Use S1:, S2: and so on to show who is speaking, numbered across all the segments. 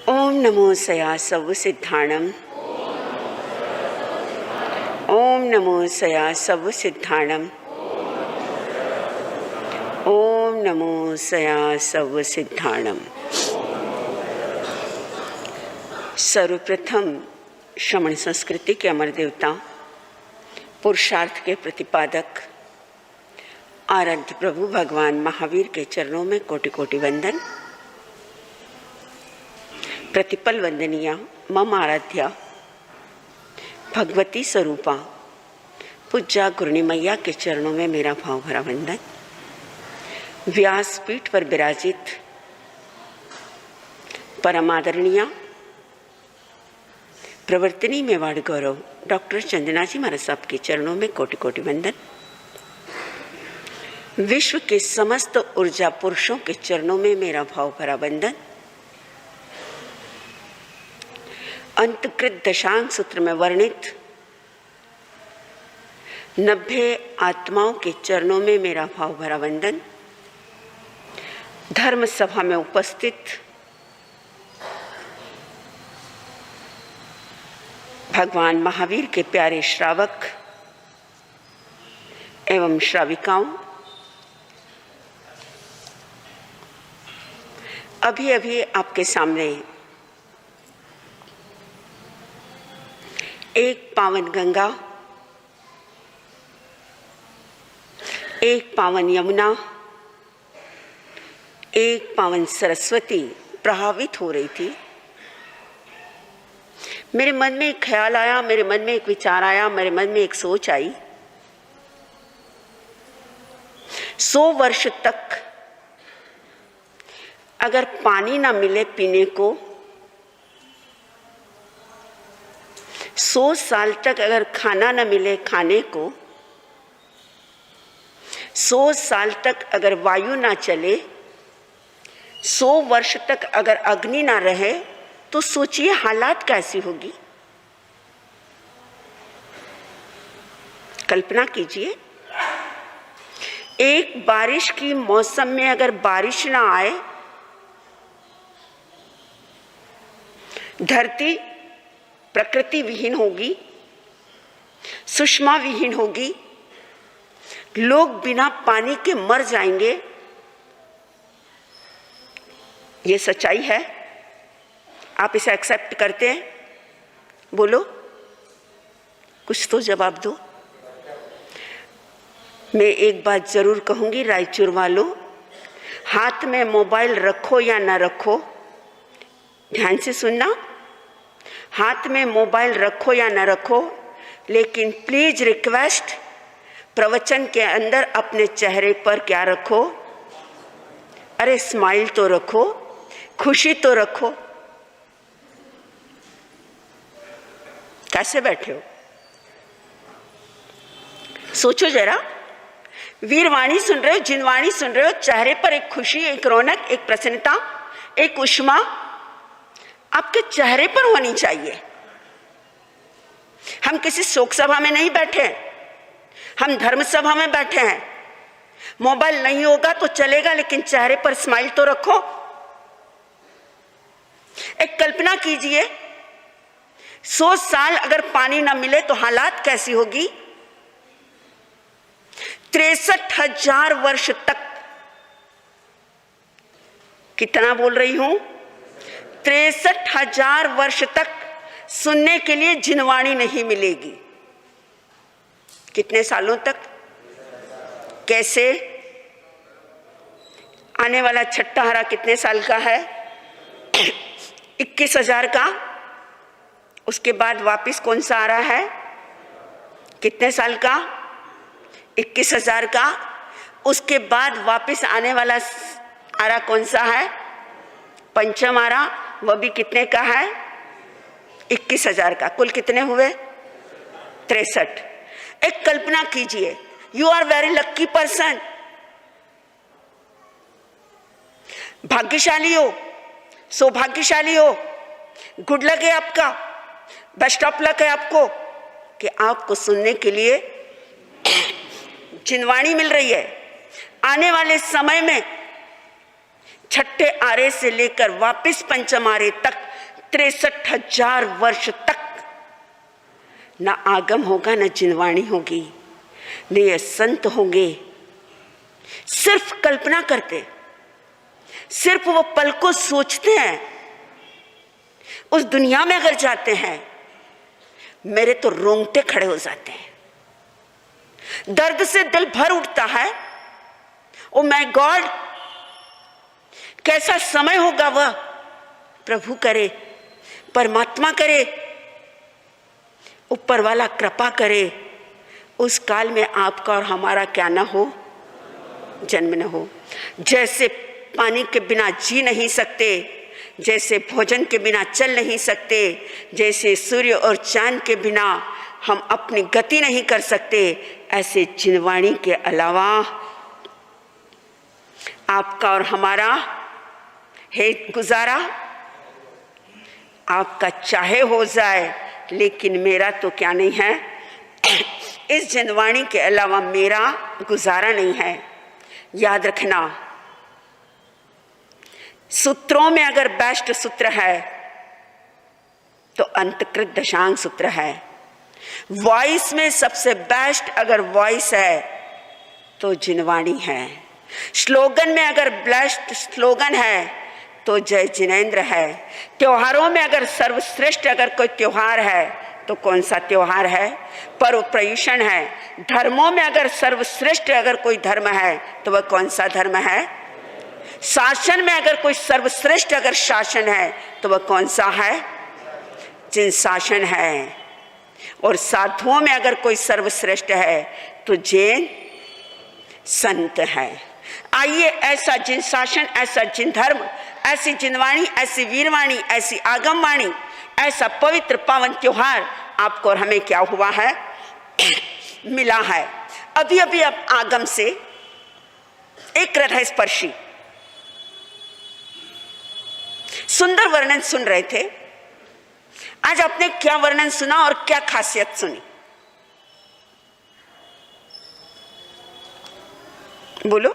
S1: ओम नमो सयासव सिद्धाणम। ओम नमो सयासव सिद्धाणम। ओम नमो सयासव सिद्धाणम। सर्वप्रथम श्रमण संस्कृति के अमर देवता, पुरुषार्थ के प्रतिपादक आराध्य प्रभु भगवान महावीर के चरणों में कोटि कोटि वंदन। प्रतिपल वंदनीया मम आराध्या भगवती स्वरूपा पूज्या गुरुनी मैया के चरणों में मेरा भाव भरा वंदन। व्यासपीठ पर विराजित परमादरणीय प्रवर्तनी मेवाड़ गौरव डॉक्टर चंदना जी महाराज साहब के चरणों में कोटि कोटि वंदन। विश्व के समस्त ऊर्जा पुरुषों के चरणों में मेरा भाव भरा वंदन। अंतकृत दशांग सूत्र में वर्णित 90 आत्माओं के चरणों में मेरा भाव भरा वंदन। धर्म सभा में उपस्थित भगवान महावीर के प्यारे श्रावक एवं श्राविकाओं, अभी अभी आपके सामने एक पावन गंगा, एक पावन यमुना, एक पावन सरस्वती प्रभावित हो रही थी। मेरे मन में एक ख्याल आया, मेरे मन में एक विचार आया, मेरे मन में एक सोच आई। 100 वर्ष तक अगर पानी ना मिले पीने को, 100 साल तक अगर खाना न मिले खाने को, 100 साल तक अगर वायु ना चले, 100 वर्ष तक अगर अग्नि ना रहे, तो सोचिए हालात कैसी होगी। कल्पना कीजिए, एक बारिश की मौसम में अगर बारिश ना आए, धरती प्रकृति विहीन होगी, सुषमा विहीन होगी, लोग बिना पानी के मर जाएंगे। ये सच्चाई है। आप इसे एक्सेप्ट करते हैं? बोलो, कुछ तो जवाब दो। मैं एक बात जरूर कहूंगी, रायचूर वालों, हाथ में मोबाइल रखो या ना रखो, ध्यान से सुनना। हाथ में मोबाइल रखो या ना रखो, लेकिन प्लीज रिक्वेस्ट, प्रवचन के अंदर अपने चेहरे पर क्या रखो? अरे स्माइल तो रखो, खुशी तो रखो। कैसे बैठे हो? सोचो जरा। वीरवाणी सुन रहे हो, जिनवाणी सुन रहे हो, चेहरे पर एक खुशी, एक रौनक, एक प्रसन्नता, एक उष्मा आपके चेहरे पर होनी चाहिए। हम किसी शोक सभा में नहीं बैठे हैं, हम धर्म सभा में बैठे हैं। मोबाइल नहीं होगा तो चलेगा, लेकिन चेहरे पर स्माइल तो रखो। एक कल्पना कीजिए, 100 साल अगर पानी ना मिले तो हालात कैसी होगी। 63,000 वर्ष तक, कितना बोल रही हूं? 63,000 वर्ष तक सुनने के लिए जिनवाणी नहीं मिलेगी। कितने सालों तक? कैसे? आने वाला छठा हरा कितने साल का है? 21,000 का। उसके बाद वापिस कौन सा आ रहा है? कितने साल का? 21,000 का। उसके बाद वापिस आने वाला आरा कौन सा है? पंचम आरा, वह भी कितने का है? 21,000 का। कुल कितने हुए? 63। एक कल्पना कीजिए, you are very lucky person, भाग्यशाली हो, सौभाग्यशाली हो, गुड लक है आपका, बेस्ट ऑफ लक है आपको कि आपको सुनने के लिए जिनवाणी मिल रही है। आने वाले समय में छठे आरे से लेकर वापिस पंचम आरे तक 63,000 वर्ष तक न आगम होगा, न जिनवाणी होगी, न ये संत होंगे। सिर्फ कल्पना करते, सिर्फ वो पल को सोचते हैं, उस दुनिया में अगर जाते हैं, मेरे तो रोंगटे खड़े हो जाते हैं, दर्द से दिल भर उठता है। ओ माय गॉड, कैसा समय होगा वह। प्रभु करे, परमात्मा करे, ऊपर वाला कृपा करे, उस काल में आपका और हमारा क्या न हो, जन्म न हो। जैसे पानी के बिना जी नहीं सकते, जैसे भोजन के बिना चल नहीं सकते, जैसे सूर्य और चांद के बिना हम अपनी गति नहीं कर सकते, ऐसे जिनवाणी के अलावा आपका और हमारा है गुजारा। आपका चाहे हो जाए, लेकिन मेरा तो क्या नहीं है, इस जिनवाणी के अलावा मेरा गुजारा नहीं है। याद रखना, सूत्रों में अगर बेस्ट सूत्र है तो अंतकृत दशांग सूत्र है। वॉइस में सबसे बेस्ट अगर वॉइस है तो जिनवाणी है। स्लोगन में अगर बेस्ट स्लोगन है तो जय जिनेंद्र है। त्योहारों में अगर सर्वश्रेष्ठ अगर कोई त्योहार है तो कौन सा त्योहार है, पर्व पर्युषण है। धर्मों में अगर सर्वश्रेष्ठ अगर कोई धर्म है तो वह कौन सा धर्म है। शासन में अगर कोई सर्वश्रेष्ठ अगर शासन है तो वह कौन सा है, जिन शासन है। और साधुओं में अगर कोई सर्वश्रेष्ठ है तो जैन संत है। आइए ऐसा जिन शासन, ऐसा जिन धर्म, ऐसी जिनवाणी, ऐसी वीरवाणी, ऐसी आगमवाणी, ऐसा पवित्र पावन त्योहार आपको और हमें क्या हुआ है, मिला है। अभी अभी आप आगम से एक हृदय स्पर्शी सुंदर वर्णन सुन रहे थे। आज आपने क्या वर्णन सुना और क्या खासियत सुनी, बोलो।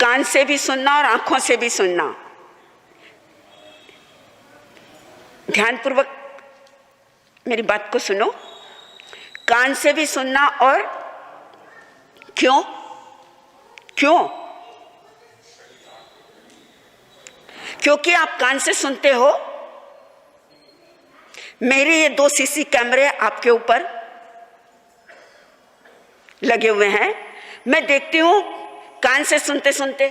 S1: कान से भी सुनना और आंखों से भी सुनना, ध्यानपूर्वक मेरी बात को सुनो। कान से भी सुनना, और क्यों क्यों? क्योंकि आप कान से सुनते हो। मेरे ये 2 सीसी कैमरे आपके ऊपर लगे हुए हैं। मैं देखती हूं कान से सुनते सुनते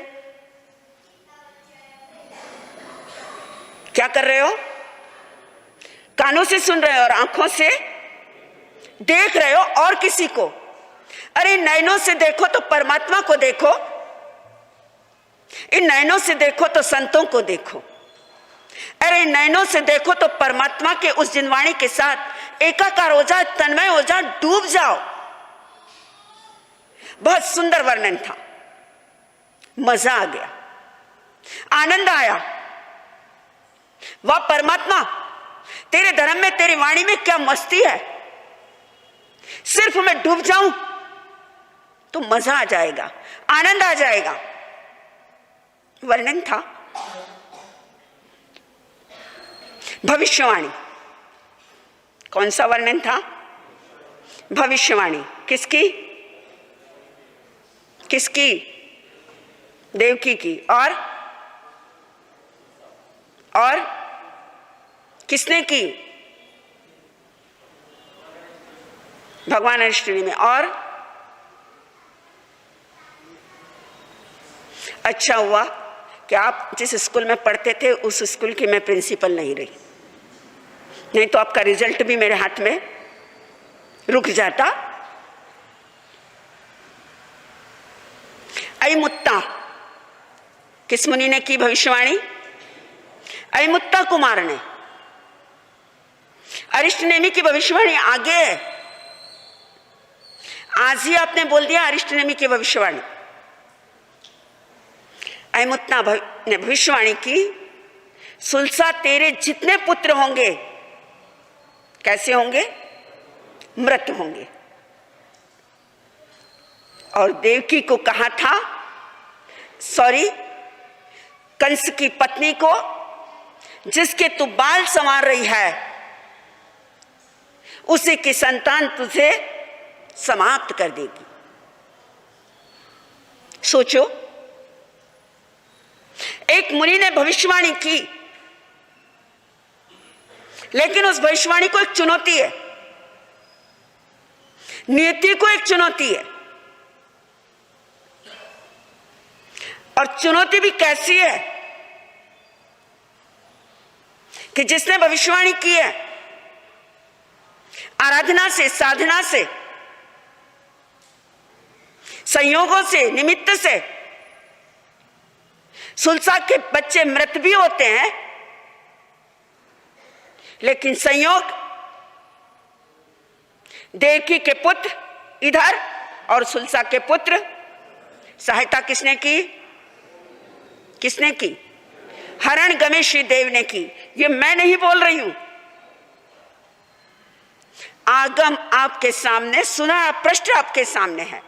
S1: क्या कर रहे हो, कानों से सुन रहे हो और आंखों से देख रहे हो और किसी को। अरे नयनों से देखो तो परमात्मा को देखो, इन नयनों से देखो तो संतों को देखो। अरे नयनों से देखो तो परमात्मा के उस जिनवाणी के साथ एकाकार हो जाओ, तन्मय हो जाओ, डूब जाओ। बहुत सुंदर वर्णन था, मजा आ गया, आनंद आया। वाह परमात्मा, तेरे धर्म में, तेरी वाणी में क्या मस्ती है। सिर्फ मैं डूब जाऊं तो मजा आ जाएगा, आनंद आ जाएगा। वर्णन था भविष्यवाणी। कौन सा वर्णन था? भविष्यवाणी। किसकी? किसकी? देवकी की। और किसने की? भगवान अरिष्टनेमि में। और अच्छा हुआ कि आप जिस स्कूल में पढ़ते थे उस स्कूल की मैं प्रिंसिपल नहीं रही, नहीं तो आपका रिजल्ट भी मेरे हाथ में रुक जाता। अयमुत्ता, किस मुनि ने की भविष्यवाणी? अयमुत्ता कुमार ने। अरिष्टनेमि की भविष्यवाणी आगे है, आज ही आपने बोल दिया अरिष्टनेमि की भविष्यवाणी। अयमुत्ता ने भविष्यवाणी की, सुलसा तेरे जितने पुत्र होंगे कैसे होंगे? मृत होंगे। और देवकी को कहा था, सॉरी, कंस की पत्नी को, जिसके तू बाल संवार रही है, उसी की संतान तुझे समाप्त कर देगी। सोचो, एक मुनि ने भविष्यवाणी की, लेकिन उस भविष्यवाणी को एक चुनौती है, नियति को एक चुनौती है। और चुनौती भी कैसी है कि जिसने भविष्यवाणी की है, आराधना से, साधना से, संयोगों से, निमित्त से सुलसा के बच्चे मृत भी होते हैं, लेकिन संयोग देवकी के पुत्र इधर और सुलसा के पुत्र, सहायता किसने की? किसने की? हरण गमेशी देव ने की। ये मैं नहीं बोल रही हूं, आगम आपके सामने, सुना प्रश्न आपके सामने है।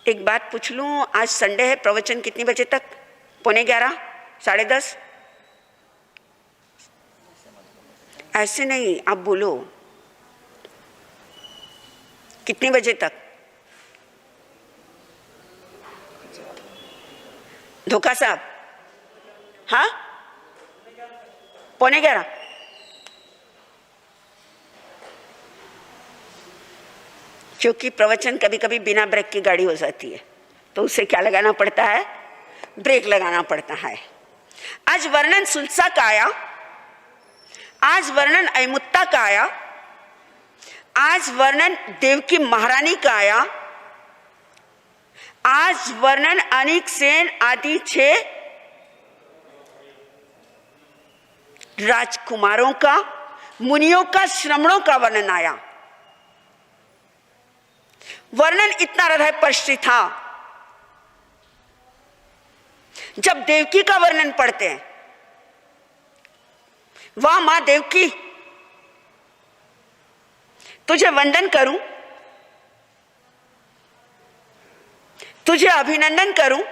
S1: एक बात पूछ लूं, आज संडे है, प्रवचन कितनी बजे तक? 11:15, 10:30? ऐसे नहीं, आप बोलो कितने बजे तक? धोखा साहब, हाँ, 11:15। क्योंकि प्रवचन कभी कभी बिना ब्रेक की गाड़ी हो जाती है, तो उसे क्या लगाना पड़ता है? ब्रेक लगाना पड़ता है। आज वर्णन सुलसा का आया, आज वर्णन अयमुत्ता का आया, आज वर्णन देवकी महारानी का आया, आज वर्णन अनिक सेन आदि 6 राजकुमारों का, मुनियों का, श्रमणों का वर्णन आया। वर्णन इतना हृदय स्पर्शी था। जब देवकी का वर्णन पढ़ते हैं, वाह मां देवकी, तुझे वंदन करूं, तुझे अभिनंदन करूं,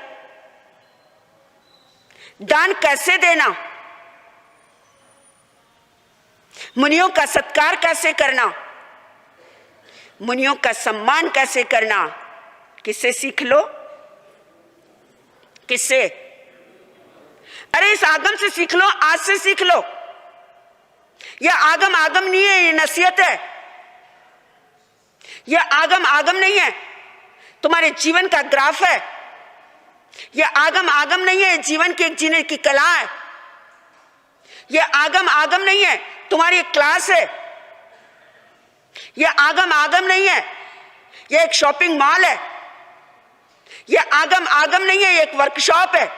S1: दान कैसे देना, मुनियों का सत्कार कैसे करना, मुनियों का सम्मान कैसे करना, किससे सीख लो? किससे? अरे इस आगम से सीख लो, आज से सीख लो। यह आगम आगम नहीं है, ये नसीहत है। यह आगम आगम नहीं है, तुम्हारे जीवन का ग्राफ है। यह आगम आगम नहीं है, जीवन की एक जीने की कला है। यह आगम आगम नहीं है, तुम्हारी एक क्लास है। यह आगम आगम नहीं है, यह एक शॉपिंग मॉल है। यह आगम आगम नहीं है, यह एक वर्कशॉप है।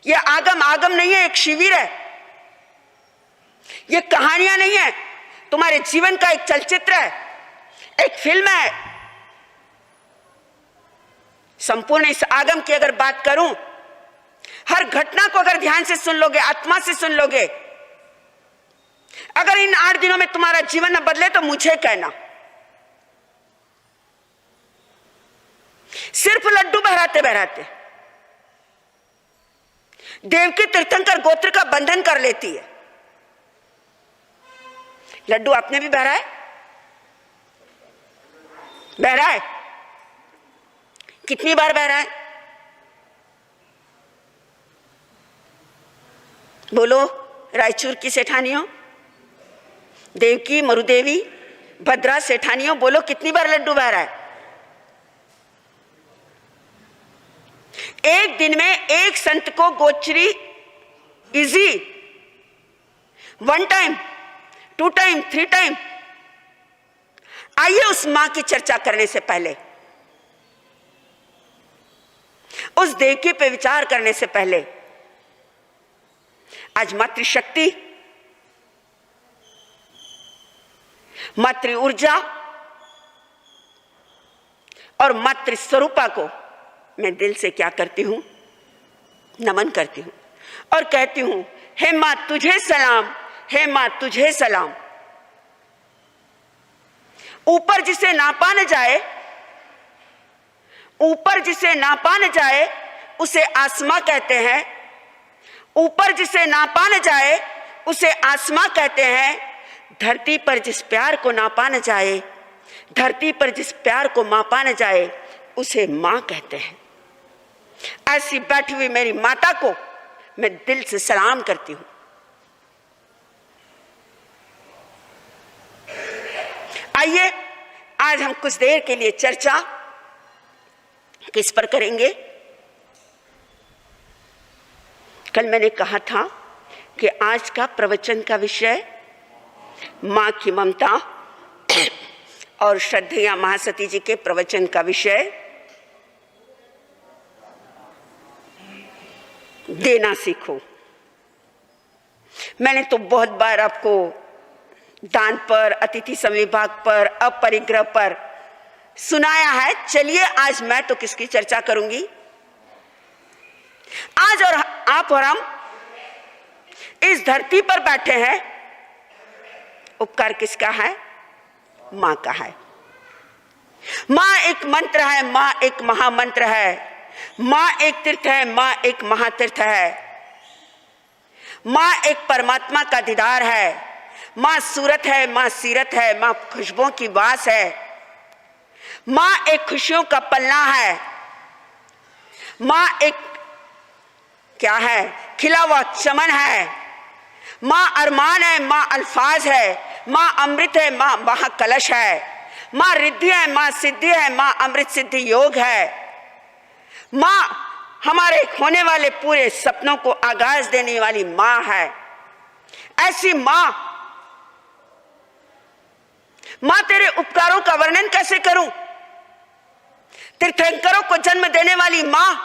S1: यह आगम आगम नहीं है, एक शिविर है। यह कहानियां नहीं है, तुम्हारे जीवन का एक चलचित्र है, एक फिल्म है। संपूर्ण इस आगम की अगर बात करूं, हर घटना को अगर ध्यान से सुन लोगे, आत्मा से सुन लोगे, अगर इन 8 दिनों में तुम्हारा जीवन न बदले तो मुझे कहना। सिर्फ लड्डू बहराते बहराते देवकी तीर्थंकर गोत्र का बंधन कर लेती है। लड्डू आपने भी बहरा है? बहरा है? कितनी बार बहरा है? बोलो, रायचूर की सेठानियों, देवकी, मरुदेवी, भद्रा सेठानियों, बोलो कितनी बार लड्डू बहरा है? एक दिन में एक संत को गोचरी इजी, 1 टाइम, 2 टाइम, 3 टाइम। आइए उस मां की चर्चा करने से पहले, उस देवकी पे विचार करने से पहले, आज मातृशक्ति, मातृ ऊर्जा और मातृ स्वरूपा को मैं दिल से क्या करती हूं? नमन करती हूं और कहती हूं, हे मां तुझे सलाम, हे मां तुझे सलाम। ऊपर जिसे नापा न जाए, ऊपर जिसे नापा न जाए उसे आसमां कहते हैं। ऊपर जिसे नापा न जाए उसे आसमां कहते हैं। धरती पर जिस प्यार को नापा न जाए, धरती पर जिस प्यार को मापा न जाए उसे मां कहते हैं। ऐसी बैठी हुई मेरी माता को मैं दिल से सलाम करती हूं। आइए आज हम कुछ देर के लिए चर्चा किस पर करेंगे। कल मैंने कहा था कि आज का प्रवचन का विषय मां की ममता और श्रद्धेया महासती जी के प्रवचन का विषय देना सीखो। मैंने तो बहुत बार आपको दान पर, अतिथि संविभाग पर, अपरिग्रह पर सुनाया है। चलिए आज मैं तो किसकी चर्चा करूंगी। आज और आप और हम इस धरती पर बैठे हैं, उपकार किसका है? मां का है। मां एक मंत्र है, मां एक महामंत्र है, मां एक तीर्थ है, मां एक महातीर्थ है, मां एक परमात्मा का दीदार है, मां सूरत है, मां सीरत है, मां खुशबुओं की वास है, मां एक खुशियों का पलना है, मां एक क्या है? खिला हुआ चमन है, मां अरमान है, मां अल्फाज है, मां अमृत है, मां महाकलश है, मां रिद्धि है, मां सिद्धि है, मां अमृत सिद्धि योग है, मां हमारे होने वाले पूरे सपनों को आगाज देने वाली मां है। ऐसी मां तेरे उपकारों का वर्णन कैसे करूं? तीर्थंकरों को जन्म देने वाली मां,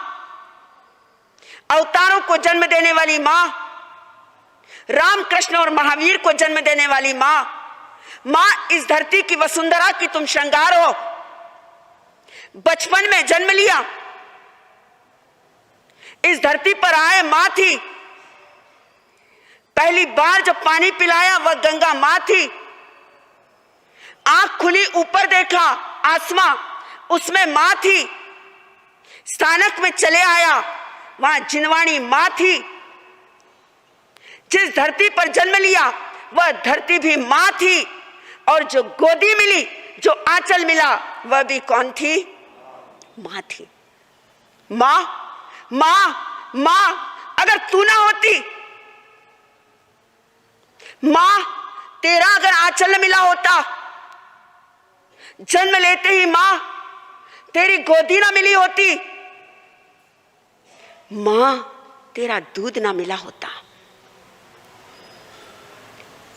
S1: अवतारों को जन्म देने वाली मां, राम कृष्ण और महावीर को जन्म देने वाली मां, मां इस धरती की वसुंधरा की तुम श्रृंगार हो। बचपन में जन्म लिया, इस धरती पर आए मां थी। पहली बार जब पानी पिलाया वह गंगा मां थी। आंख खुली ऊपर देखा आसमां, उसमें मां थी। स्थानक में चले आया, वहां जिनवाणी मां थी। जिस धरती पर जन्म लिया वह धरती भी मां थी, और जो गोदी मिली, जो आंचल मिला, वह भी कौन थी? मां थी। मां मां मां अगर तू ना होती, मां तेरा अगर आंचल न मिला होता, जन्म लेते ही मां तेरी गोदी ना मिली होती, मां तेरा दूध ना मिला होता।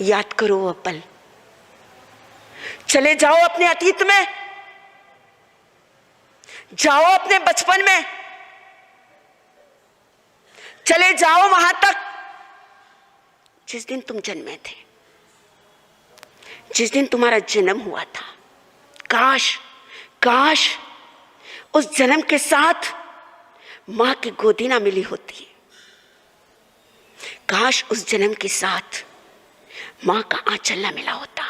S1: याद करो वह पल। चले जाओ अपने अतीत में, जाओ अपने बचपन में, चले जाओ वहां तक जिस दिन तुम जन्मे थे, जिस दिन तुम्हारा जन्म हुआ था। काश काश उस जन्म के साथ मां की गोदी ना मिली होती। काश उस जन्म के साथ मां का आंचल ना मिला होता।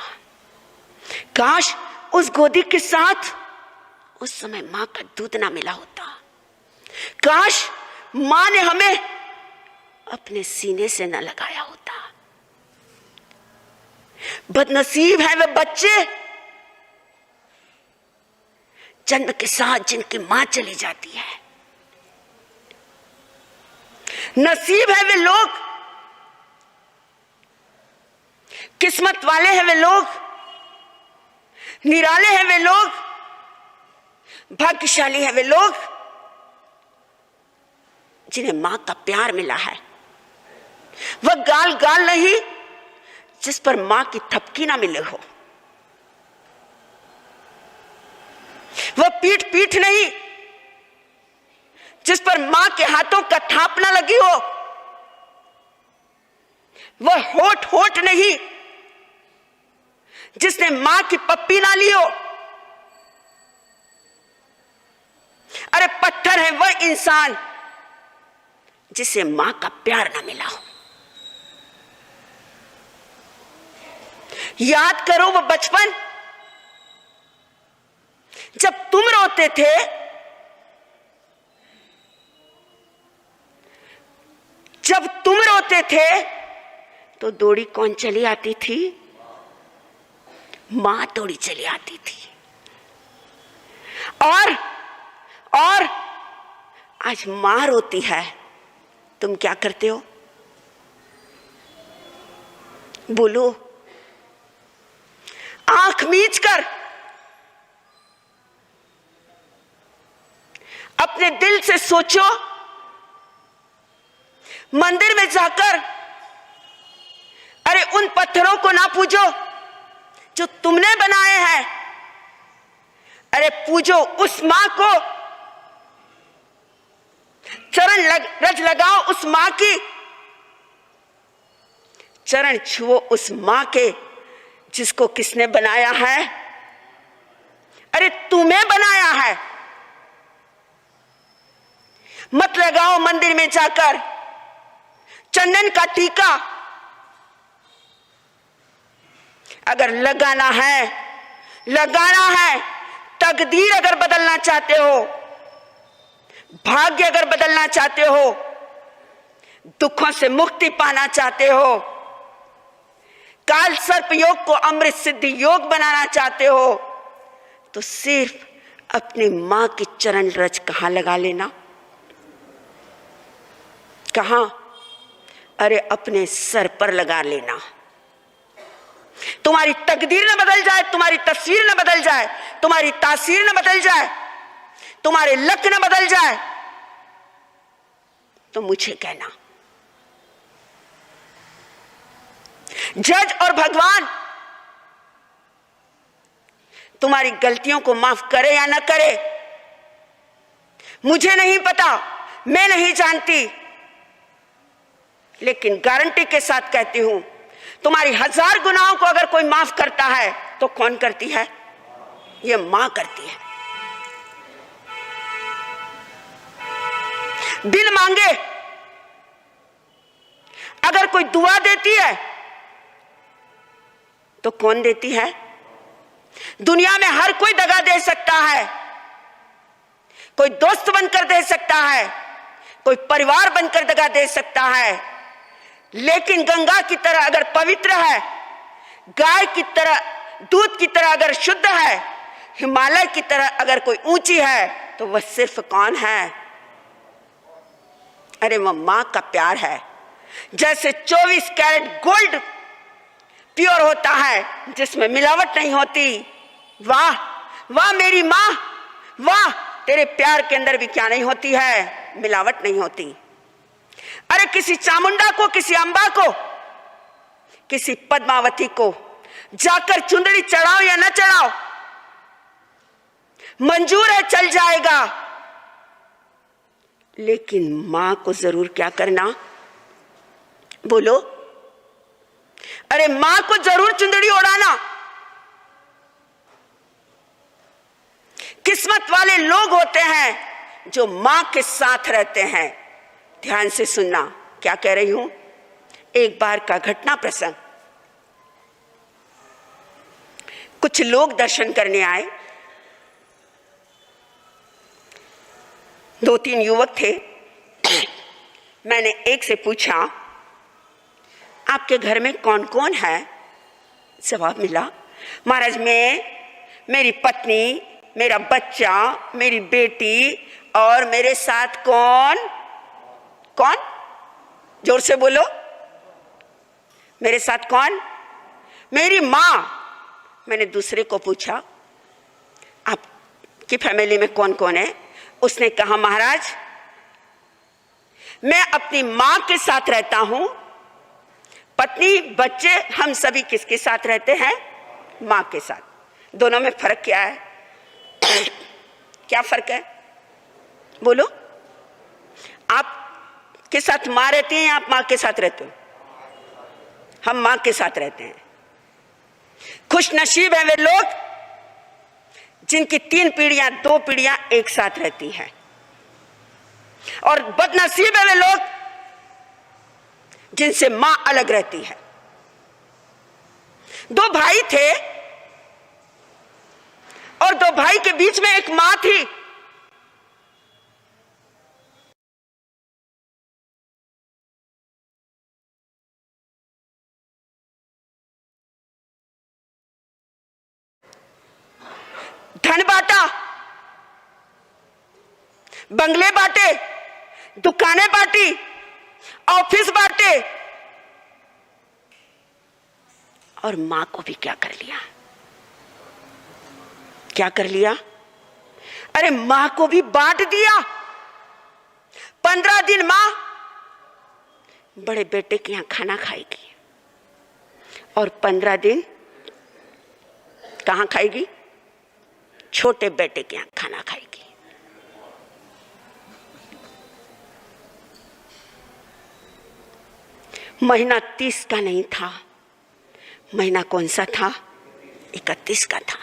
S1: काश उस गोदी के साथ उस समय मां का दूध ना मिला होता। काश मां ने हमें अपने सीने से न लगाया होता। बदनसीब है वे बच्चे जन्म के साथ जिनकी मां चली जाती है। नसीब है वे लोग, किस्मत वाले हैं वे लोग, निराले हैं वे लोग, भाग्यशाली हैं वे लोग जिन्हें मां का प्यार मिला है। वह गाल गाल नहीं जिस पर मां की थपकी ना मिले हो। वह पीठ पीठ नहीं जिस पर मां के हाथों का थाप ना लगी हो। वह होठ होठ नहीं जिसने मां की पप्पी ना ली हो। अरे पत्थर है वह इंसान जिसे मां का प्यार ना मिला हो। याद करो वो बचपन जब तुम रोते थे तो दौड़ी कौन चली आती थी? मां दौड़ी चली आती थी। और आज मां रोती है, तुम क्या करते हो? बोलो। आंख मीच कर अपने दिल से सोचो, मंदिर में जाकर अरे उन पत्थरों को ना पूजो जो तुमने बनाए हैं, अरे पूजो उस मां को, रज लगाओ उस मां की, चरण छुओ उस मां के जिसको किसने बनाया है? अरे तुम्हें बनाया है। मत लगाओ मंदिर में जाकर चंदन का टीका। अगर लगाना है, तकदीर अगर बदलना चाहते हो, भाग्य अगर बदलना चाहते हो, दुखों से मुक्ति पाना चाहते हो, काल सर्प योग को अमृत सिद्धि योग बनाना चाहते हो, तो सिर्फ अपनी मां की चरण रज कहां लगा लेना? कहां? अरे अपने सर पर लगा लेना। तुम्हारी तकदीर न बदल जाए, तुम्हारी तस्वीर न बदल जाए, तुम्हारी तासीर न बदल जाए, तुम्हारे लक न बदल जाए, तो मुझे कहना। जज और भगवान तुम्हारी गलतियों को माफ करे या न करे, मुझे नहीं पता, मैं नहीं जानती, लेकिन गारंटी के साथ कहती हूं, तुम्हारी 1000 गुनाहों को अगर कोई माफ करता है तो कौन करती है? ये मां करती है। बिन मांगे अगर कोई दुआ देती है तो कौन देती है? दुनिया में हर कोई दगा दे सकता है, कोई दोस्त बनकर दे सकता है, कोई परिवार बनकर दगा दे सकता है, लेकिन गंगा की तरह अगर पवित्र है, गाय की तरह, दूध की तरह अगर शुद्ध है, हिमालय की तरह अगर कोई ऊंची है, तो वह सिर्फ कौन है? अरे वह मां का प्यार है। जैसे 24 कैरेट गोल्ड प्योर होता है, जिसमें मिलावट नहीं होती। वाह वाह मेरी मां, वाह तेरे प्यार के अंदर भी क्या नहीं होती है? मिलावट नहीं होती। अरे किसी चामुंडा को, किसी अंबा को, किसी पद्मावती को जाकर चुंदड़ी चढ़ाओ या न चढ़ाओ, मंजूर है, चल जाएगा, लेकिन मां को जरूर क्या करना? बोलो। अरे मां को जरूर चुंदड़ी ओढ़ाना। किस्मत वाले लोग होते हैं जो मां के साथ रहते हैं। ध्यान से सुनना क्या कह रही हूं। एक बार का घटना प्रसंग। कुछ लोग दर्शन करने आए। 2-3 युवक थे। मैंने एक से पूछा, आपके घर में कौन कौन है? जवाब मिला, महाराज मैं, मेरी पत्नी, मेरा बच्चा, मेरी बेटी और मेरे साथ कौन? कौन? जोर से बोलो। मेरे साथ कौन? मेरी मां। मैंने दूसरे को पूछा, आपकी फैमिली में कौन कौन है? उसने कहा, महाराज मैं अपनी मां के साथ रहता हूं, पत्नी, बच्चे, हम सभी किसके साथ रहते हैं? मां के साथ। दोनों में फर्क क्या है? क्या फर्क है? बोलो। आप के साथ मां रहती हैं या आप मां के साथ रहते हो? हम मां के साथ रहते हैं। खुश नसीब है वे लोग जिनकी 3 पीढ़ियां, 2 पीढ़ियां एक साथ रहती हैं, और बदनसीब है वे लोग जिनसे मां अलग रहती है। 2 भाई थे, और दो भाई के बीच में एक मां थी। धन बांटा, बंगले बांटे, दुकानें बांटी, ऑफिस बांटे, और मां को भी क्या कर लिया? क्या कर लिया? अरे मां को भी बांट दिया। 15 दिन मां बड़े बेटे के यहां खाना खाएगी और 15 दिन कहां खाएगी? छोटे बेटे के यहां खाना खाएगी। महीना 30 का नहीं था, महीना कौन सा था? 31 का था।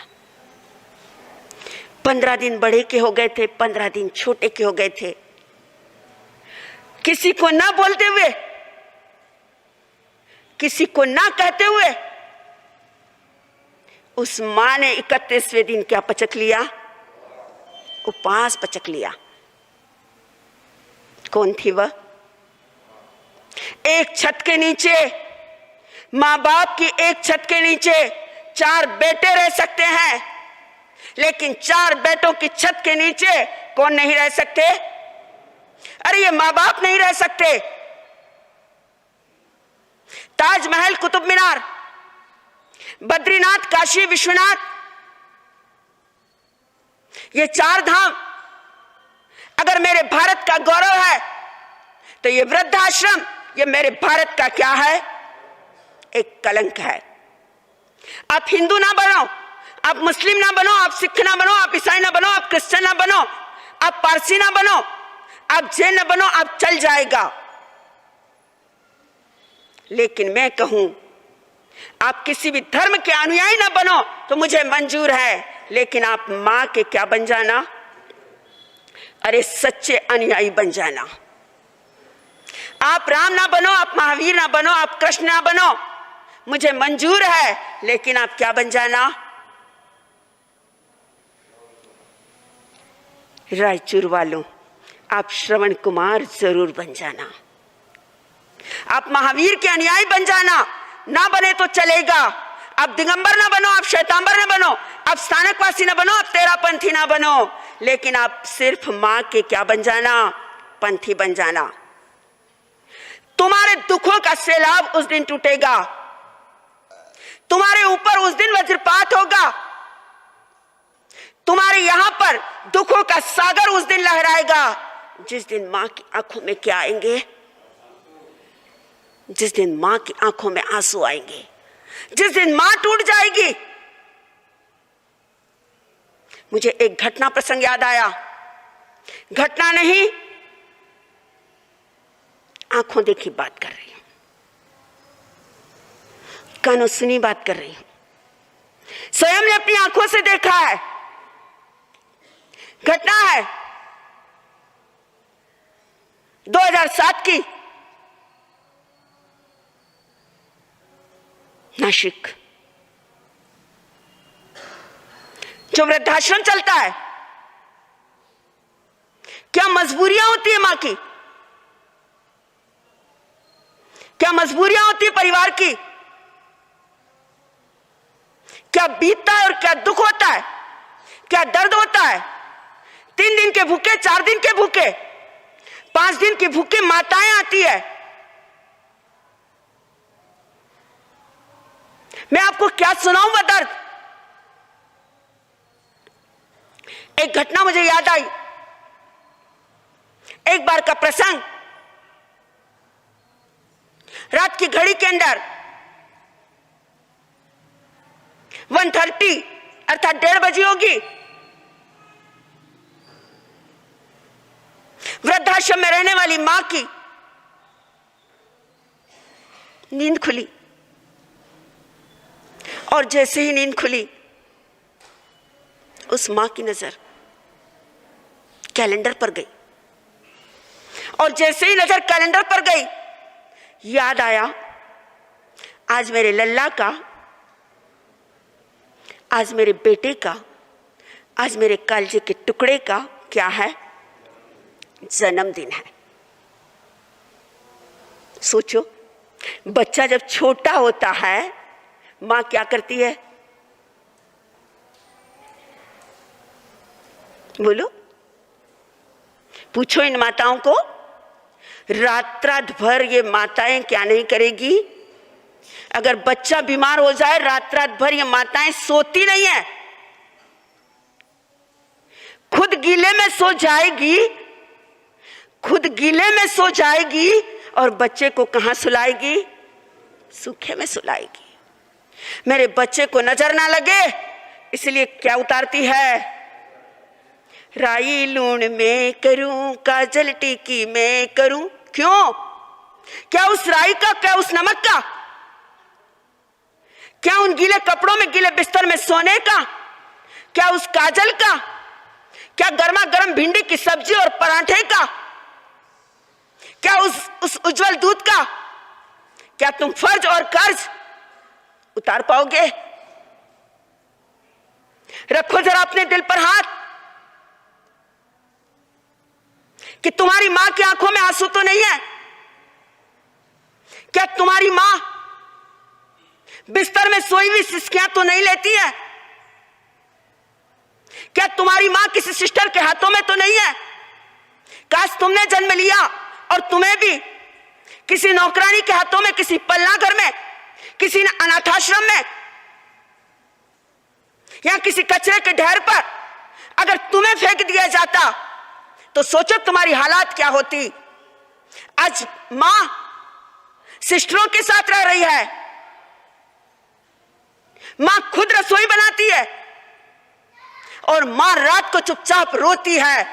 S1: 15 दिन बड़े के हो गए थे, 15 दिन छोटे के हो गए थे। किसी को ना बोलते हुए, किसी को ना कहते हुए उस मां ने 31वें दिन क्या पचक लिया? उपवास पचक लिया। कौन थी वह? एक छत के नीचे, मां बाप की एक छत के नीचे 4 बेटे रह सकते हैं, लेकिन 4 बेटों की छत के नीचे कौन नहीं रह सकते? अरे ये मां बाप नहीं रह सकते। ताजमहल, कुतुब मीनार, बद्रीनाथ, काशी विश्वनाथ, ये 4 धाम अगर मेरे भारत का गौरव है तो ये वृद्धाश्रम, ये मेरे भारत का क्या है? एक कलंक है। आप हिंदू ना बनो, आप मुस्लिम ना बनो, आप सिख ना बनो, आप ईसाई ना बनो, आप क्रिश्चियन ना बनो, आप पारसी ना बनो, आप जैन ना बनो, आप चल जाएगा। लेकिन मैं कहूं आप किसी भी धर्म के अनुयायी ना बनो तो मुझे मंजूर है, लेकिन आप मां के क्या बन जाना? अरे सच्चे अनुयायी बन जाना। आप राम ना बनो, आप महावीर ना बनो, आप कृष्ण ना बनो, मुझे मंजूर है, लेकिन आप क्या बन जाना? रायचूर वालों, आप श्रवण कुमार जरूर बन जाना। आप महावीर के अनुयायी बन जाना। ना बने तो चलेगा। आप दिगंबर ना बनो, आप श्वेतांबर ना बनो, आप स्थानकवासी ना बनो, आप तेरापंथी ना बनो, लेकिन आप सिर्फ मां के क्या बन जाना? पंथी बन जाना। तुम्हारे दुखों का सैलाब उस दिन टूटेगा, तुम्हारे ऊपर उस दिन वज्रपात होगा, तुम्हारे यहां पर दुखों का सागर उस दिन लहराएगा, जिस दिन मां की आंखों में क्या आएंगे? जिस दिन मां की आंखों में आंसू आएंगे, जिस दिन मां टूट जाएगी। मुझे एक घटना प्रसंग याद आया। घटना नहीं, आंखों देखी बात कर रही हूं, कानों सुनी बात कर रही हूं। स्वयं ने अपनी आंखों से देखा है। घटना है 2007 की, नासिक। जो वृद्धाश्रम चलता है, क्या मजबूरियां होती है मां की? क्या मजबूरियां होती है परिवार की? क्या बीतता है और क्या दुख होता है, क्या दर्द होता है? 3 दिन के भूखे, 4 दिन के भूखे, 5 दिन की भूखे माताएं आती है। मैं आपको क्या सुनाऊं वह दर्द? एक घटना मुझे याद आई। एक बार का प्रसंग, रात की घड़ी के अंदर 1:30 अर्थात 1:30 बजी होगी। वृद्धाश्रम में रहने वाली मां की नींद खुली, और जैसे ही नींद खुली, उस मां की नजर कैलेंडर पर गई, और जैसे ही नजर कैलेंडर पर गई, याद आया आज मेरे लल्ला का, आज मेरे बेटे का आज मेरे कालजे के टुकड़े का क्या है? जन्मदिन है। सोचो, बच्चा जब छोटा होता है मां क्या करती है? बोलो, पूछो इन माताओं को। रात रात भर ये माताएं क्या नहीं करेगी? अगर बच्चा बीमार हो जाए रात रात भर ये माताएं सोती नहीं है, खुद गीले में सो जाएगी, खुद गीले में सो जाएगी और बच्चे को कहां सुलाएगी? सूखे में सुलाएगी। मेरे बच्चे को नजर ना लगे इसलिए क्या उतारती है? राई लूण में करूं, काजल टीकी में करूं। क्यों? क्या उस राई का, क्या उस नमक का, क्या उन गीले कपड़ों में, गीले बिस्तर में सोने का, क्या उस काजल का, क्या गर्मा गर्म भिंडी की सब्जी और पराठे का, क्या उस उज्जवल दूध का, क्या तुम फर्ज और कर्ज उतार पाओगे? रखो जरा अपने दिल पर हाथ कि तुम्हारी मां की आंखों में आंसू तो नहीं है? क्या तुम्हारी मां बिस्तर में सोई हुई सिसकियां तो नहीं लेती है? क्या तुम्हारी मां किसी सिस्टर के हाथों में तो नहीं है? काश तुमने जन्म लिया और तुम्हें भी किसी नौकरानी के हाथों में, किसी पल्ला घर में, किसी अनाथाश्रम में या किसी कचरे के ढेर पर अगर तुम्हें फेंक दिया जाता तो सोचो तुम्हारी हालात क्या होती। आज मां सिस्टरों के साथ रह रही है, मां खुद रसोई बनाती है और मां रात को चुपचाप रोती है।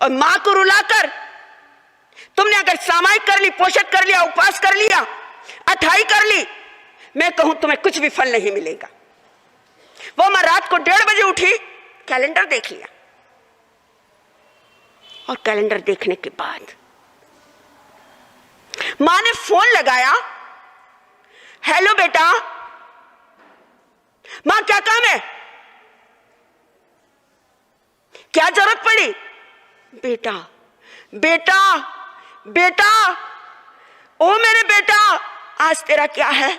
S1: और मां को रुलाकर तुमने अगर सामायिक कर ली, पोषक कर लिया, उपवास कर लिया, अठाई कर ली, मैं कहूं तुम्हें कुछ भी फल नहीं मिलेगा। वो मां रात को 1:30 बजे उठी, कैलेंडर देख लिया और कैलेंडर देखने के बाद मां ने फोन लगाया, हेलो बेटा। मां क्या काम है? क्या जरूरत पड़ी? बेटा बेटा बेटा, ओ मेरे बेटा, आज तेरा क्या है?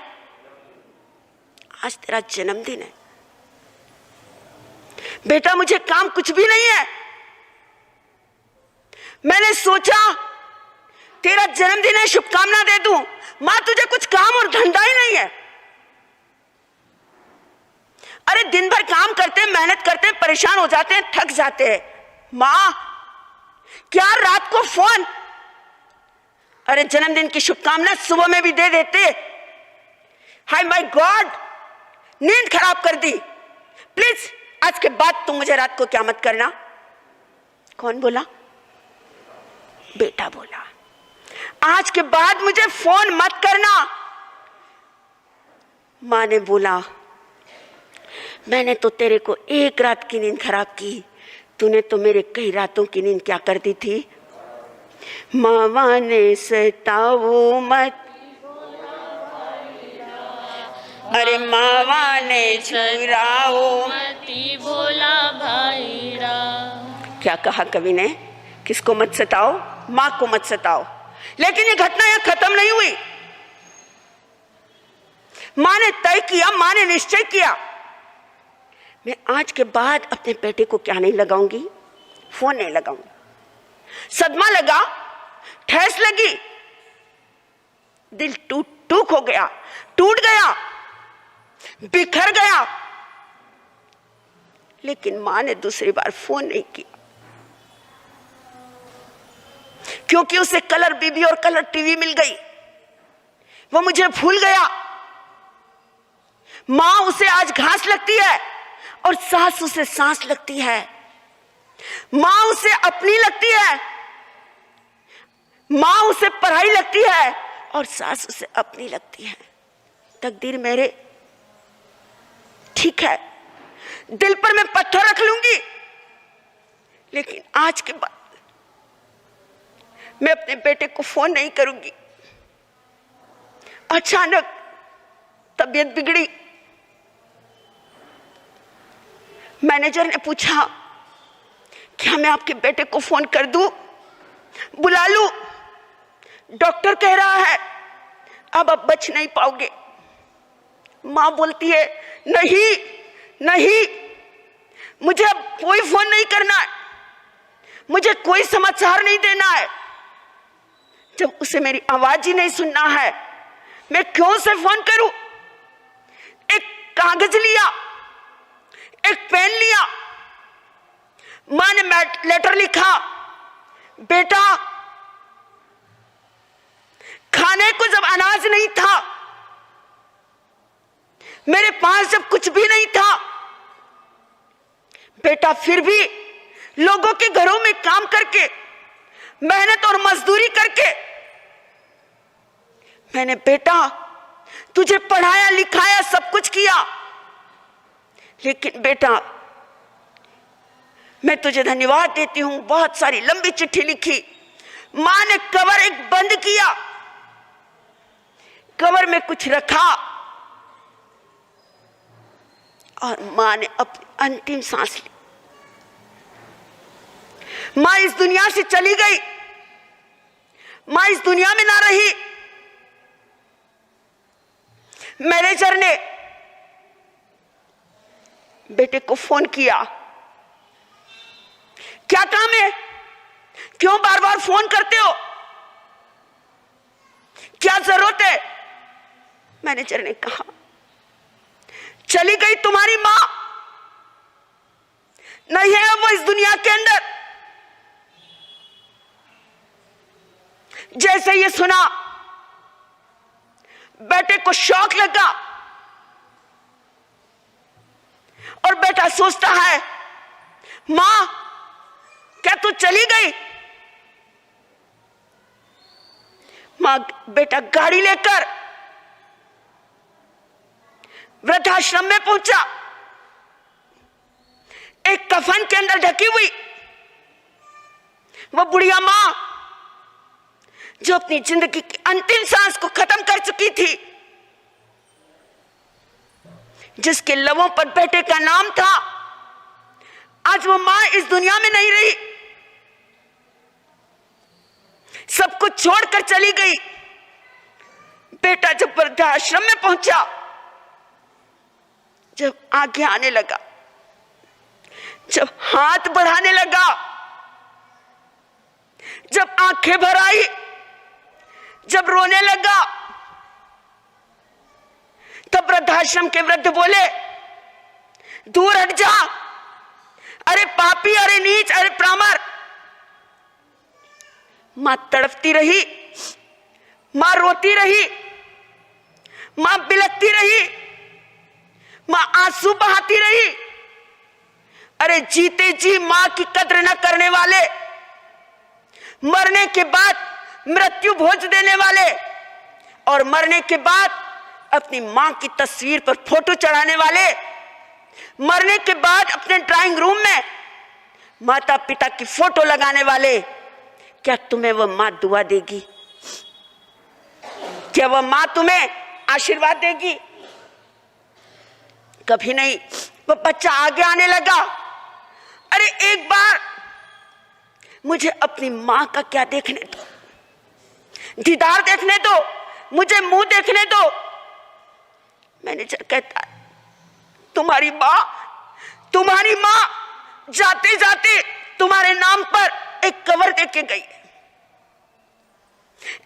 S1: आज तेरा जन्मदिन है। बेटा मुझे काम कुछ भी नहीं है, मैंने सोचा तेरा जन्मदिन है, शुभकामना दे दूं। मां तुझे कुछ काम और धंधा ही नहीं है। अरे दिन भर काम करते, मेहनत करते, परेशान हो जाते हैं, थक जाते हैं। मां क्या रात को फोन? अरे जन्मदिन की शुभकामना सुबह में भी दे देते। हाय माय गॉड, नींद खराब कर दी। प्लीज आज के बाद तुम मुझे रात को क्या मत करना। कौन बोला? बेटा बोला, आज के बाद मुझे फोन मत करना। मां ने बोला, मैंने तो तेरे को एक रात की नींद खराब की, तूने तो मेरे कई रातों की नींद क्या कर दी थी। मावा ने सताओ मत, अरे मावा ने चुराओ मती, बोला भाईरा। क्या कहा कवि ने? किसको मत सताओ? मां को मत सताओ। लेकिन ये घटना यहां खत्म नहीं हुई। मां ने तय किया, मां ने निश्चय किया, मैं आज के बाद अपने बेटे को क्या नहीं लगाऊंगी? फोन नहीं लगाऊंगी। सदमा लगा, ठेस लगी, दिल टूट हो गया, टूट गया, बिखर गया। लेकिन मां ने दूसरी बार फोन नहीं किया, क्योंकि उसे कलर बीबी और कलर टीवी मिल गई। वो मुझे भूल गया। मां उसे आज घास लगती है और सास उसे सांस लगती है। मां उसे अपनी लगती है, मां उसे पढ़ाई लगती है और सास उसे अपनी लगती है। तकदीर मेरे, ठीक है, दिल पर मैं पत्थर रख लूंगी, लेकिन आज के बाद मैं अपने बेटे को फोन नहीं करूंगी। अचानक तबीयत बिगड़ी, मैनेजर ने पूछा, क्या मैं आपके बेटे को फोन कर दूं, बुला लूं? डॉक्टर कह रहा है अब आप बच नहीं पाओगे। मां बोलती है, नहीं नहीं, मुझे अब कोई फोन नहीं करना है, मुझे कोई समाचार नहीं देना है। जब उसे मेरी आवाज ही नहीं सुनना है, मैं क्यों से फोन करूं? एक कागज लिया, एक पेन लिया, मां ने लेटर लिखा, बेटा खाने को जब अनाज नहीं था, मेरे पास जब कुछ भी नहीं था, बेटा फिर भी लोगों के घरों में काम करके, मेहनत और मजदूरी करके मैंने बेटा तुझे पढ़ाया लिखाया, सब कुछ किया। लेकिन बेटा मैं तुझे धन्यवाद देती हूं, बहुत सारी लंबी चिट्ठी लिखी। मां ने कवर एक बंद किया, कवर में कुछ रखा और मां ने अपनी अंतिम सांस ली। मां इस दुनिया से चली गई, मां इस दुनिया में ना रही। मैनेजर ने बेटे को फोन किया, क्या काम है, क्यों बार बार फोन करते हो, क्या जरूरत है? मैनेजर ने कहा, चली गई तुम्हारी मां, नहीं है वो इस दुनिया के अंदर। जैसे ये सुना, बेटे को शौक लगा और बेटा सोचता है, मां क्या तू चली गई? मां बेटा गाड़ी लेकर वृद्धाश्रम में पहुंचा, एक कफन के अंदर ढकी हुई वो बुढ़िया मां जो अपनी जिंदगी की अंतिम सांस को खत्म कर चुकी थी, जिसके लबों पर बेटे का नाम था, आज वो मां इस दुनिया में नहीं रही, सब कुछ छोड़कर चली गई। बेटा जब वृद्धाश्रम में पहुंचा, जब आगे आने लगा, जब हाथ बढ़ाने लगा, जब आंखें भर आई, जब रोने लगा, तब वृद्धाश्रम के वृद्ध बोले, दूर हट जा, अरे पापी, अरे नीच, अरे प्रामर। मां तड़पती रही, मां रोती रही, मां बिलखती रही, मां आंसू बहाती रही। अरे जीते जी मां की कद्र न करने वाले, मरने के बाद मृत्यु भोज देने वाले और मरने के बाद अपनी मां की तस्वीर पर फोटो चढ़ाने वाले, मरने के बाद अपने ड्राइंग रूम में माता पिता की फोटो लगाने वाले, क्या तुम्हें वह मां दुआ देगी? क्या वह मां तुम्हें आशीर्वाद देगी? कभी नहीं। वो बच्चा आगे आने लगा, अरे एक बार मुझे अपनी मां का क्या देखने दो, दीदार देखने दो, मुझे मुंह देखने दो। मैनेजर कहता है, तुम्हारी मां जाते जाते तुम्हारे नाम पर एक कवर देके गई है,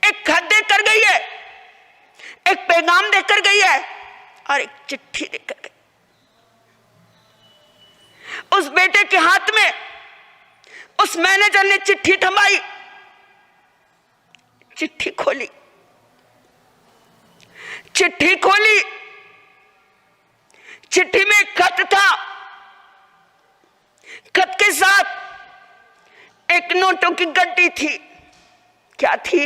S1: एक खत देकर गई है, एक पैगाम देकर गई है और एक चिट्ठी देकर गई। उस बेटे के हाथ में उस मैनेजर ने चिट्ठी थमाई, चिट्ठी खोली, चिट्ठी खोली, चिट्ठी में एक खत था, खत के साथ एक नोटों की गड्डी थी। क्या थी?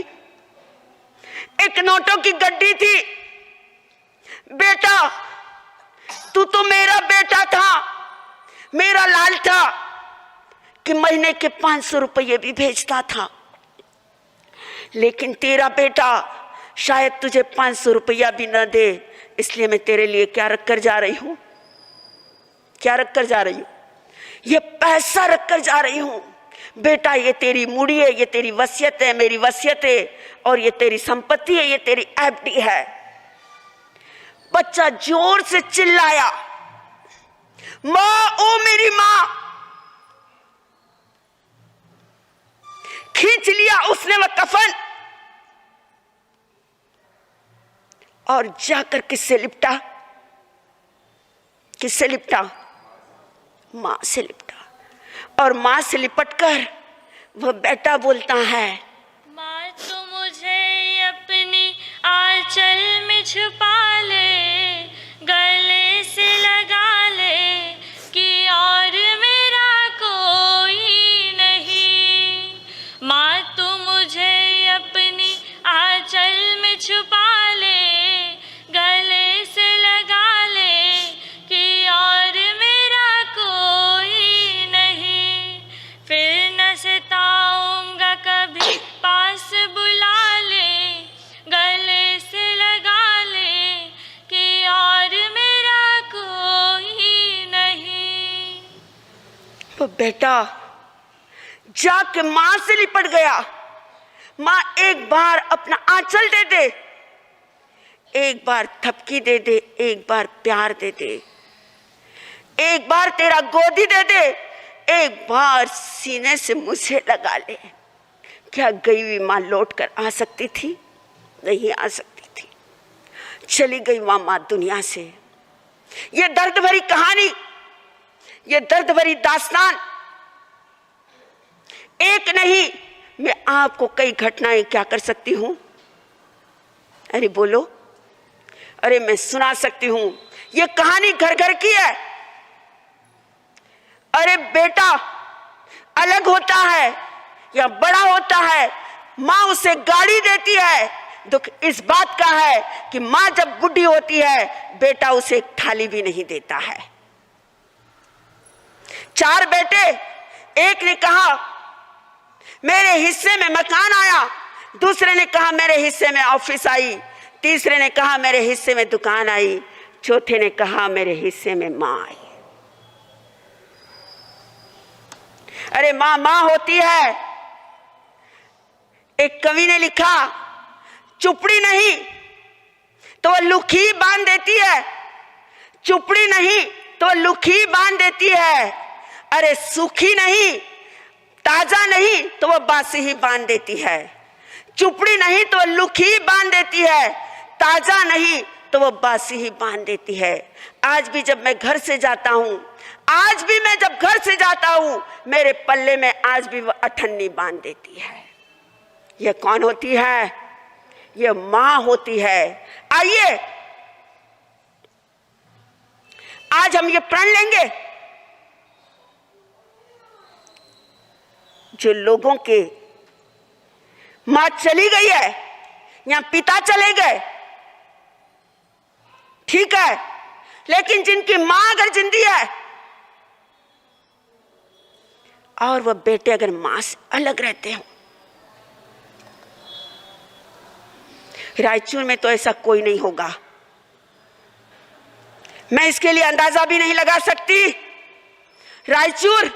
S1: एक नोटों की गड्डी थी। बेटा, तू तो मेरा बेटा था, मेरा लाल था कि महीने के 500 रुपये भी भेजता था, लेकिन तेरा बेटा शायद तुझे 500 रुपया भी न दे, इसलिए मैं तेरे लिए क्या रख कर जा रही हूं, क्या रख कर जा रही हूं? ये पैसा रखकर जा रही हूं, बेटा ये तेरी मुड़ी है, ये तेरी वसीयत है, मेरी वसीयत है, और ये तेरी संपत्ति है, ये तेरी एफडी है। बच्चा जोर से चिल्लाया, मां, ओ मेरी मां। खींच लिया उसने वह कफन और जाकर किससे लिपटा? किससे लिपटा? मां से लिपटा। और मां से लिपटकर वह बेटा बोलता है,
S2: मां तू मुझे अपनी आंचल में छुपा ले, गले से लगा ले कि और मेरा कोई नहीं। मां तू मुझे अपनी आंचल में छुपा ले, गले से लगा ले कि और मेरा कोई नहीं। फिर न सताऊंगा कभी, पास बुला ले, गले से लगा ले कि और मेरा कोई नहीं।
S1: वो बेटा जाके मां से लिपट गया। मां एक बार अपना आंचल दे दे, एक बार थपकी दे दे, एक बार प्यार दे दे, एक बार तेरा गोदी दे दे, एक बार सीने से मुझे लगा ले। क्या गई हुई मां लौट कर आ सकती थी? नहीं आ सकती थी। चली गई वह मां दुनिया से। ये दर्द भरी कहानी, ये दर्द भरी दास्तान एक नहीं, मैं आपको कई घटनाएं क्या कर सकती हूं? अरे बोलो, अरे मैं सुना सकती हूं। ये कहानी घर घर की है। अरे बेटा अलग होता है या बड़ा होता है, मां उसे गाड़ी देती है। दुख इस बात का है कि मां जब बुढ़ी होती है, बेटा उसे एक थाली भी नहीं देता है। 4 बेटे, एक ने कहा मेरे हिस्से में मकान आया, दूसरे ने कहा मेरे हिस्से में ऑफिस आई, तीसरे ने कहा मेरे हिस्से में दुकान आई, चौथे ने कहा मेरे हिस्से में मां आई। अरे मां मां होती है। एक कवि ने लिखा, चुपड़ी नहीं तो वह लुखी बांध देती है, चुपड़ी नहीं तो लुखी बांध देती है। अरे सूखी नहीं, ताजा नहीं तो वह बासी ही बांध देती है। चुपड़ी नहीं तो वह लुखी बांध देती है, ताजा नहीं तो वह बासी ही बांध देती है। आज भी जब मैं घर से जाता हूं, आज भी मैं जब घर से जाता हूं, मेरे पल्ले में आज भी वह अठन्नी बांध देती है। यह कौन होती है? यह मां होती है। आइए आज हम ये प्रण लेंगे, जो लोगों के मां चली गई है या पिता चले गए, ठीक है, लेकिन जिनकी मां अगर जिंदी है और वह बेटे अगर मां से अलग रहते हो, रायचूर में तो ऐसा कोई नहीं होगा। मैं इसके लिए अंदाजा भी नहीं लगा सकती। रायचूर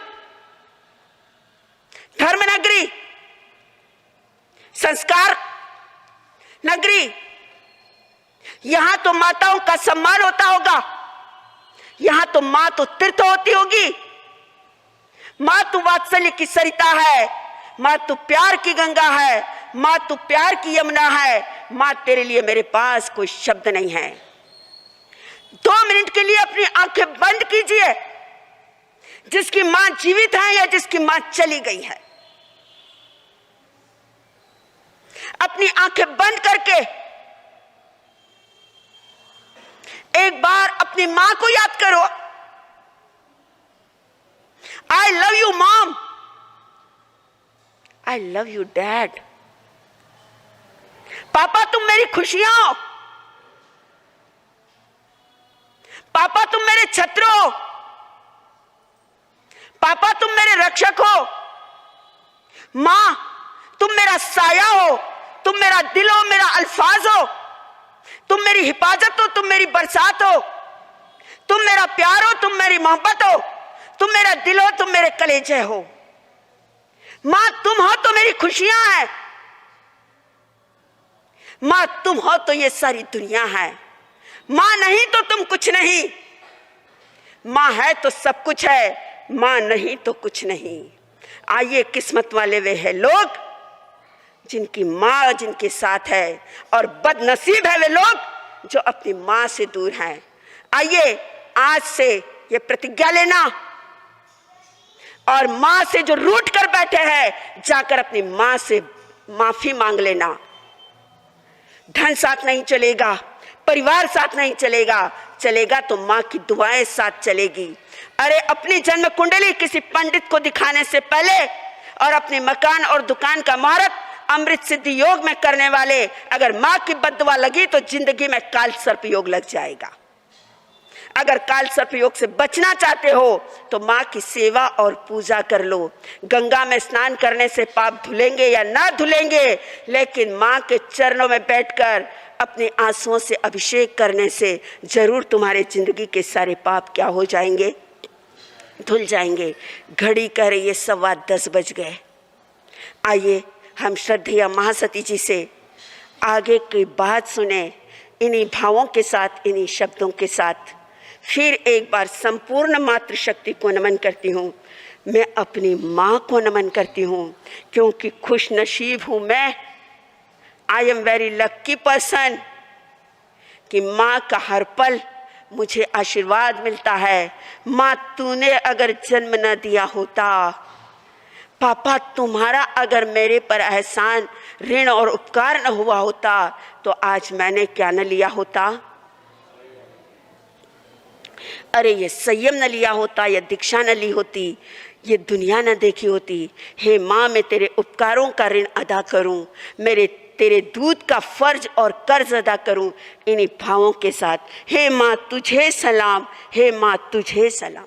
S1: धर्म नगरी, संस्कार नगरी, यहां तो माताओं का सम्मान होता होगा, यहां तो मां तो तीर्थ होती होगी। मां तू वात्सल्य की सरिता है, मां तू प्यार की गंगा है, मां तू प्यार की यमुना है। मां तेरे लिए मेरे पास कोई शब्द नहीं है। 2 मिनट के लिए अपनी आंखें बंद कीजिए, जिसकी मां जीवित है या जिसकी मां चली गई है। अपनी आंखें बंद करके एक बार अपनी मां को याद करो। I love you mom, I love you dad। पापा तुम मेरी खुशियां हो, पापा तुम मेरे छत्र हो, पापा तुम मेरे रक्षक हो, मां तुम मेरा साया हो, तुम मेरा दिल हो, मेरा अल्फाज हो, तुम मेरी हिफाजत हो, तुम मेरी बरसात हो, तुम मेरा प्यार हो, तुम मेरी मोहब्बत हो, तुम मेरा दिल हो, तुम मेरे कलेजे हो। मां तुम हो तो मेरी खुशियां हैं। मां तुम हो तो ये सारी दुनिया है। मां नहीं तो तुम कुछ नहीं। मां है तो सब कुछ है, मां नहीं तो कुछ नहीं। आइए, किस्मत वाले वे हैं लोग जिनकी मां जिनके साथ है, और बदनसीब है वे लोग जो अपनी मां से दूर हैं। आइए, आज से ये प्रतिज्ञा लेना, और मां से जो रूठ कर बैठे हैं जाकर अपनी मां से माफी मांग लेना। धन साथ नहीं चलेगा, परिवार साथ नहीं चलेगा, चलेगा तो मां की दुआएं साथ चलेगी। अरे अपनी जन्म कुंडली किसी पंडित को दिखाने से पहले और अपने मकान और दुकान का मुहूर्त अमृत सिद्धि योग में करने वाले अगर मां की बद्दुआ लगी तो जिंदगी में काल सर्प योग लग जाएगा। अगर काल सर्प योग से बचना चाहते हो तो मां की सेवा और पूजा कर लो। गंगा में स्नान करने से पाप धुलेंगे या ना धुलेंगे, लेकिन मां के चरणों में बैठकर अपने आंसुओं से अभिषेक करने से जरूर तुम्हारे जिंदगी के सारे पाप क्या हो जाएंगे, धुल जाएंगे। घड़ी कह रही है 10:15 बज गए। आइए हम श्रद्धेय महासती जी से आगे की बात सुने, इन्हीं भावों के साथ, इन्हीं शब्दों के साथ। फिर एक बार संपूर्ण मातृशक्ति को नमन करती हूँ। मैं अपनी माँ को नमन करती हूँ, क्योंकि खुश नसीब हूँ मैं। I am very lucky person कि माँ का हर पल मुझे आशीर्वाद मिलता है। माँ तूने अगर जन्म न दिया होता, पापा तुम्हारा अगर मेरे पर एहसान, ऋण और उपकार न हुआ होता तो आज मैंने क्या न लिया होता। अरे ये संयम न लिया होता, ये दीक्षा न ली होती, ये दुनिया न देखी होती। हे माँ, मैं तेरे उपकारों का ऋण अदा करूं, मेरे तेरे दूध का फर्ज और कर्ज अदा करूं इन्हीं भावों के साथ। हे माँ तुझे सलाम, हे माँ तुझे सलाम।